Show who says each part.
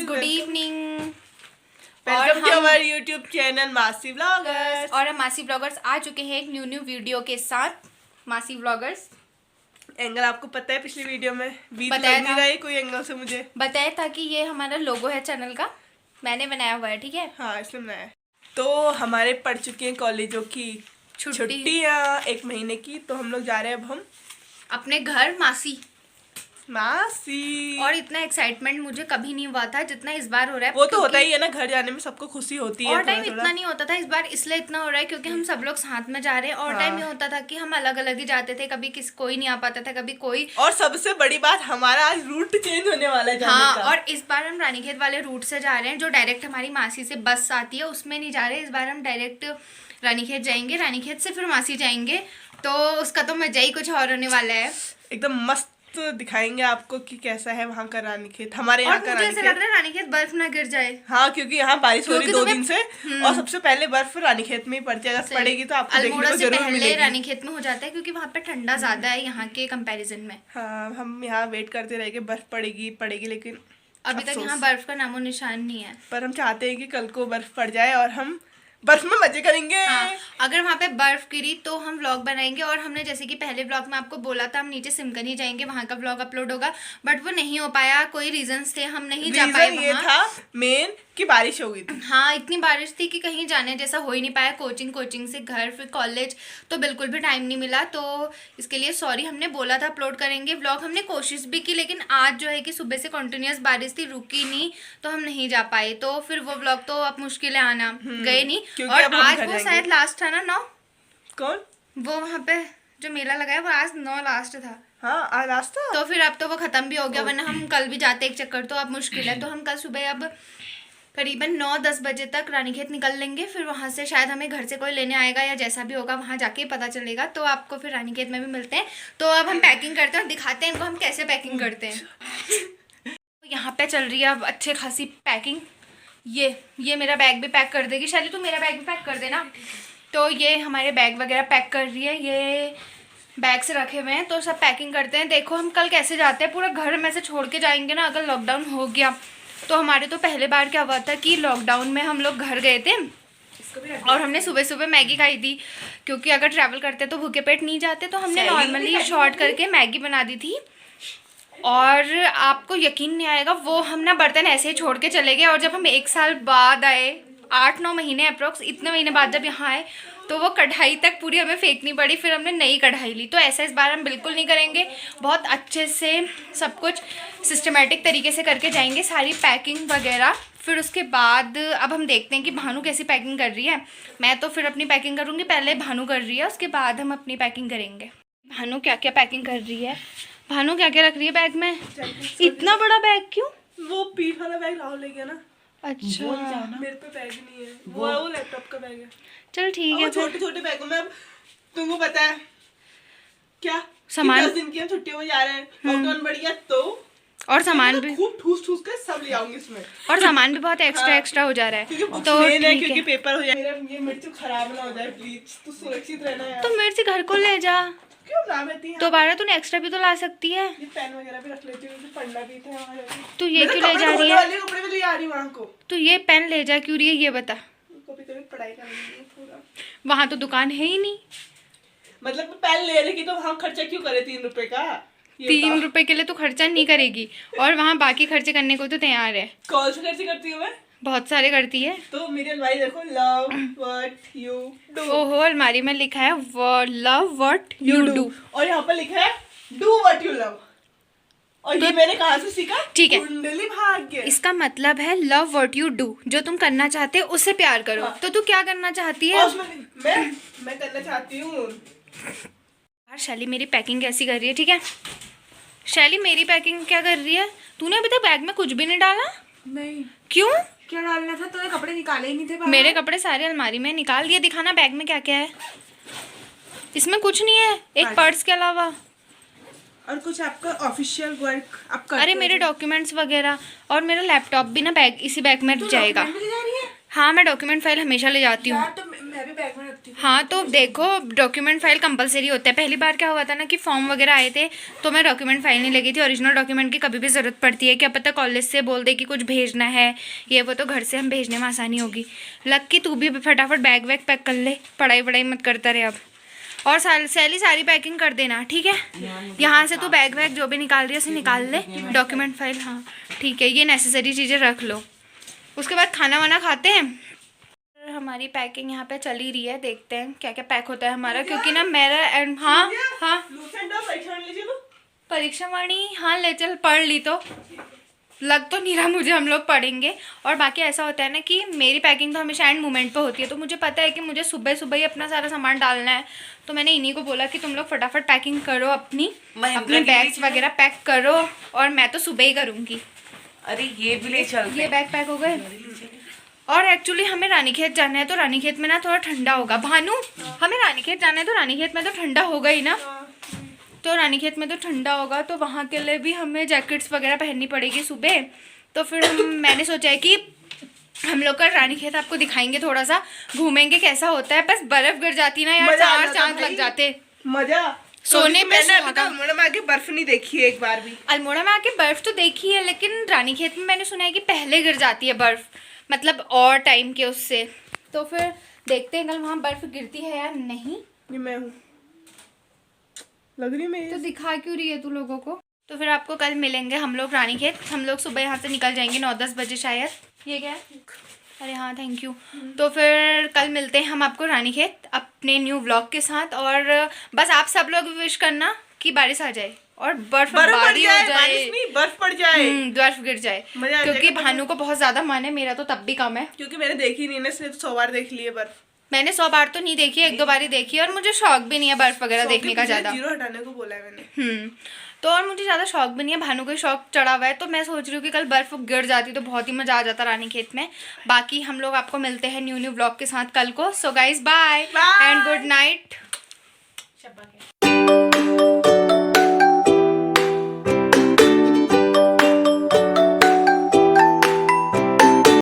Speaker 1: Good evening.
Speaker 2: Welcome to our YouTube channel Masi vloggers.
Speaker 1: और हम मासी व्लॉगर्स आ चुके हैं एक न्यू वीडियो के साथ। मासी व्लॉगर्स
Speaker 2: एंगल आपको पता है पिछली वीडियो में बीच
Speaker 1: बताया
Speaker 2: लग नहीं रही कोई एंगल से, मुझे
Speaker 1: बताया था कि ये हमारा लोगो है चैनल का, मैंने बनाया हुआ है, ठीक है।
Speaker 2: हाँ इसलिए बनाया। तो हमारे पड़ चुकी हैं कॉलेजों की छुट्टियाँ 1 महीने की, तो हम लोग जा रहे हैं अब हम
Speaker 1: अपने घर मासी।
Speaker 2: और
Speaker 1: इतना एक्साइटमेंट मुझे कभी नहीं हुआ था जितना इस बार हो रहा है।
Speaker 2: वो तो होता ही है ना, घर जाने में सबको खुशी होती है।
Speaker 1: और टाइम इतना नहीं होता था, इस बार इसलिए इतना हो रहा है क्योंकि हम सब लोग साथ में जा रहे हैं। और टाइम ये होता था कि हम अलग अलग ही जाते थे, कभी कोई नहीं आ पाता था, कभी कोई।
Speaker 2: और सबसे बड़ी बात, हमारा आज रूट चेंज होने वाला है जाने का।
Speaker 1: और इस बार हम रानीखेत वाले रूट से जा रहे हैं, जो डायरेक्ट हमारी मासी से बस आती है उसमें नहीं जा रहे। इस बार हम डायरेक्ट रानीखेत जाएंगे, रानीखेत से फिर मासी जाएंगे, तो उसका तो मजा ही कुछ और होने वाला है।
Speaker 2: एकदम मस्त दिखाएंगे आपको कि कैसा है वहाँ का रानीखेत, हमारे यहाँ का
Speaker 1: रानीखेत। लग रहा है रानीखेत बर्फ ना गिर जाए।
Speaker 2: हाँ क्योंकि यहाँ बारिश हो रही 2 दिन से, और सबसे पहले बर्फ रानीखेत में ही पड़ती है। अगर पड़ेगी तो आपको देखने को जरूर मिलेगी।
Speaker 1: रानीखेत में हो जाता है क्योंकि वहाँ पे ठंडा ज्यादा है यहाँ के कंपैरिजन में।
Speaker 2: हाँ हम यहाँ वेट करते रहेंगे, बर्फ पड़ेगी लेकिन
Speaker 1: अभी तक यहाँ बर्फ का नामो निशान नहीं है।
Speaker 2: पर हम चाहते हैं कि कल को बर्फ पड़ जाए और हम बर्फ में मजे करेंगे।
Speaker 1: हाँ, अगर वहाँ पे बर्फ गिरी तो हम व्लॉग बनाएंगे। और हमने जैसे कि पहले व्लॉग में आपको बोला था हम नीचे सिमकनी जाएंगे, वहाँ का व्लॉग अपलोड होगा, बट वो नहीं हो पाया, कोई रीजंस थे, हम नहीं जा पाए।
Speaker 2: ये था मेन कि बारिश हो गई थी।
Speaker 1: हाँ इतनी बारिश थी कि कहीं जाने जैसा हो ही नहीं पाया। कोचिंग से घर, फिर कॉलेज, तो बिल्कुल भी टाइम नहीं मिला। तो इसके लिए सॉरी। हमने बोला था अपलोड करेंगे व्लॉग, हमने कोशिश भी की, लेकिन आज जो है कि सुबह से कंटिन्यूअस बारिश थी, रुकी नहीं, तो हम नहीं जा पाए। तो फिर वो व्लॉग तो अब मुश्किल है आना, गए नहीं। और आज वो शायद लास्ट था ना 9।
Speaker 2: कौन?
Speaker 1: वो वहाँ पे जो मेला लगाया वो आज 9 लास्ट था।
Speaker 2: हाँ आज लास्ट था।
Speaker 1: तो फिर अब तो वो खत्म भी हो गया, वरना हम कल भी जाते एक चक्कर, तो अब मुश्किल है। तो हम कल सुबह अब करीबन 9-10 बजे तक रानीखेत निकल लेंगे। फिर वहाँ से शायद हमें घर से कोई लेने आएगा या जैसा भी होगा वहाँ जाके पता चलेगा। तो आपको फिर रानीखेत में भी मिलते हैं। तो अब हम पैकिंग करते हैं और दिखाते हैं इनको हम कैसे पैकिंग करते हैं। यहाँ पे चल रही है अब अच्छे खासी पैकिंग। ये मेरा बैग भी पैक कर देगी। शायद तू मेरा बैग भी पैक कर देना। तो ये हमारे बैग वगैरह पैक कर रही है, ये बैग से रखे हुए हैं, तो सब पैकिंग करते हैं। देखो हम कल कैसे जाते हैं, पूरा घर में से छोड़ के जाएंगे ना। अगर लॉकडाउन हो गया तो हमारे तो पहले बार क्या हुआ था कि लॉकडाउन में हम लोग घर गए थे और हमने सुबह सुबह मैगी खाई थी, क्योंकि अगर ट्रैवल करते तो भूखे पेट नहीं जाते। तो हमने नॉर्मली शॉर्ट करके मैगी बना दी थी। और आपको यकीन नहीं आएगा, वो हम ना बर्तन ऐसे ही छोड़ के चले गए। और जब हम 1 साल बाद आए, 8-9 महीने अप्रोक्स, इतने महीने बाद जब यहाँ आए, तो वो कढ़ाई तक पूरी हमें फेंकनी पड़ी। फिर हमने नई कढ़ाई ली। तो ऐसा इस बार हम बिल्कुल नहीं करेंगे, बहुत अच्छे से सब कुछ सिस्टमेटिक तरीके से करके जाएंगे, सारी पैकिंग वगैरह। फिर उसके बाद अब हम देखते हैं कि भानु कैसी पैकिंग कर रही है। मैं तो फिर अपनी पैकिंग करूँगी, पहले भानु कर रही है, उसके बाद हम अपनी पैकिंग करेंगे। भानु क्या क्या पैकिंग कर रही है, भानु क्या क्या रख रही है बैग में। इतना बड़ा बैग क्यों?
Speaker 2: वो पीठ वाला बैग राहुल ले गया ना।
Speaker 1: अच्छा
Speaker 2: मेरे पे बैग नहीं है, वो लैपटॉप का बैग है।
Speaker 1: चल ठीक है।
Speaker 2: छोटे छोटे बैगों में अब तुमको पता है क्या
Speaker 1: सामान
Speaker 2: 10 दिन की हम छुट्टियों में जा रहे हैं, लॉकडाउन बढ़ गया तो।
Speaker 1: और सामान भी
Speaker 2: खूब ठूस के सब ले आऊंगी इसमें।
Speaker 1: और सामान भी बहुत एक्स्ट्रा हो जा रहा है। तो
Speaker 2: क्योंकि पेपर हो जाए, मेरा ये मिर्च खराब ना हो जाए प्लीज, तो सुरक्षित रहना यार।
Speaker 1: तो मिर्च घर को ले जा।
Speaker 2: क्यों ना लेती है
Speaker 1: दोबारा तूने एक्स्ट्रा भी तो ला सकती है।
Speaker 2: ये पेन वगैरह भी रख लेती हूँ, पढ़ना भी था वहाँ जाके।
Speaker 1: तू ये क्यों ले जा रही है?
Speaker 2: कपड़े भी ले आ रही वहाँ को।
Speaker 1: तू ये पेन ले जा क्यों रही है, ये बता।
Speaker 2: कभी पढ़ाई करनी है पूरा।
Speaker 1: वहाँ तो दुकान है ही नहीं।
Speaker 2: मतलब पेन ले रही तो वहाँ खर्चा क्यों करे 3 रुपए का?
Speaker 1: 3 रुपए के लिए तो खर्चा नहीं करेगी, और वहाँ बाकी खर्चे करने को तो तैयार है।
Speaker 2: कौन से खर्चे करती हूँ मैं?
Speaker 1: बहुत सारे करती है।
Speaker 2: तो मेरी अलमारी देखो, लव व्हाट यू डू।
Speaker 1: ओहो, अलमारी में लिखा है लव व्हाट यू डू,
Speaker 2: और यहाँ पर लिखा है डू व्हाट यू लव। और तो ये मैंने कहाँ से सीखा?
Speaker 1: ठीक है,
Speaker 2: कुंडली भाग्य।
Speaker 1: इसका मतलब है लव व्हाट यू डू, जो तुम करना चाहते हो उससे प्यार करो। हाँ। तो तू क्या करना चाहती है?
Speaker 2: मैं करना चाहती हूँ।
Speaker 1: शैली मेरी पैकिंग कैसी कर रही है, ठीक है। शैली मेरी पैकिंग क्या कर रही है? तूने अभी तक बैग में कुछ भी नहीं डाला।
Speaker 2: नहीं।
Speaker 1: क्यों?
Speaker 2: क्या डालना था? तूने कपड़े निकाले ही नहीं थे बाहर।
Speaker 1: मेरे कपड़े सारे अलमारी में निकाल दिए। दिखाना बैग में क्या क्या है। इसमें कुछ नहीं है एक पर्स के अलावा।
Speaker 2: और कुछ आपका ऑफिशियल वर्क आप करते?
Speaker 1: अरे मेरे डॉक्यूमेंट्स वगैरह और मेरा लैपटॉप भी ना इसी बैग में जाएगा। हाँ मैं डॉक्यूमेंट फाइल हमेशा ले जाती हूँ।
Speaker 2: तो मैं भी बैग में रखती
Speaker 1: हाँ तो देखो डॉक्यूमेंट फाइल कंपलसरी होता है। पहली बार क्या हुआ था ना कि फॉर्म वगैरह आए थे तो मैं डॉक्यूमेंट फाइल नहीं लगी थी। ओरिजिनल डॉक्यूमेंट की कभी भी ज़रूरत पड़ती है, क्या पता कॉलेज से बोल दे कि कुछ भेजना है ये वो, तो घर से हम भेजने में आसानी होगी। लग कि तू भी फटाफट बैग वैग पैक कर ले, पढ़ाई मत करता रहे अब। और सैली सारी पैकिंग कर देना ठीक है। यहाँ से तू बैग वैग जो भी निकाल रही है उसे निकाल ले, डॉक्यूमेंट फाइल हाँ ठीक है, ये नेसेसरी चीज़ें रख लो। उसके बाद खाना वाना खाते हैं। हमारी पैकिंग यहाँ पे चल ही रही है, देखते हैं क्या क्या पैक होता है हमारा, क्योंकि ना मेरा एंड हाँ परीक्षा वाणी हाँ ले चल, पढ़ ली तो लग तो नहीं रहा मुझे हम लोग पढ़ेंगे। और बाकी ऐसा होता है ना कि मेरी पैकिंग तो हमेशा एंड मोमेंट पे होती है, तो मुझे पता है कि मुझे सुबह सुबह ही अपना सारा सामान डालना है, तो मैंने इन्हीं को बोला कि तुम लोग फटाफट पैकिंग करो अपनी बैग्स वगैरह पैक करो, और मैं तो सुबह ही करूँगी।
Speaker 3: अरे ये भी ले चल,
Speaker 1: ये बैग पैक हो गए। और एक्चुअली हमें रानीखेत जाना है, तो रानीखेत में ना थोड़ा ठंडा होगा। भानु हमें रानीखेत जाना है तो रानीखेत में तो ठंडा होगा ही ना, तो रानीखेत में तो ठंडा होगा, तो वहाँ के लिए भी हमें जैकेट्स वगैरह पहननी पड़ेगी सुबह। तो फिर मैंने सोचा है कि हम लोग का रानीखेत आपको दिखाएंगे, थोड़ा सा घूमेंगे कैसा होता है। बस बर्फ गिर जाती ना यार, 4 चांद लग जाते
Speaker 2: मजा
Speaker 1: सोने पे।
Speaker 2: मैंने अभी तक अल्मोड़ा में आके बर्फ नहीं देखी है एक बार भी।
Speaker 1: अल्मोड़ा में आके बर्फ तो देखी है, लेकिन रानीखेत में मैंने सुना है कि पहले गिर जाती है बर्फ, मतलब और टाइम के उससे। तो फिर देखते हैं कल वहाँ बर्फ गिरती है या नहीं।
Speaker 2: ये मैं हूँ, लग रही मैं
Speaker 1: तो दिखा क्यों रही है तू लोगों को। तो फिर आपको कल मिलेंगे हम लोग रानीखेत। हम लोग सुबह यहाँ से निकल जाएंगे 9-10 बजे शायद। ये क्या है? अरे हाँ थैंक यू। तो फिर कल मिलते हैं हम आपको रानीखेत अपने न्यू व्लॉग के साथ। और बस आप सब लोग विश करना कि बारिश आ जाए और बर्फ हो जाए,
Speaker 2: बारिश नहीं बर्फ पड़ जाए,
Speaker 1: बर्फ गिर जाए, क्योंकि भानु को बहुत ज्यादा मन है, मेरा तो तब भी कम है
Speaker 2: क्योंकि मैंने देखी नहीं ना, इसलिए तो 100 बार देख ली है बर्फ।
Speaker 1: मैंने 100 बार तो नहीं देखी है, 1-2 बार ही देखी है, और मुझे शौक भी नहीं है बर्फ वगैरह देखने का ज्यादा।
Speaker 2: 0 हटाने को बोला है मैंने।
Speaker 1: तो और मुझे ज़्यादा शौक भी नहीं है, भानु को शौक चढ़ा हुआ है, तो मैं सोच रही हूँ कि कल बर्फ गिर जाती तो बहुत ही मज़ा आ जाता रानीखेत में। बाकी हम लोग आपको मिलते हैं न्यू व्लॉग के साथ कल को। So guys bye and good night.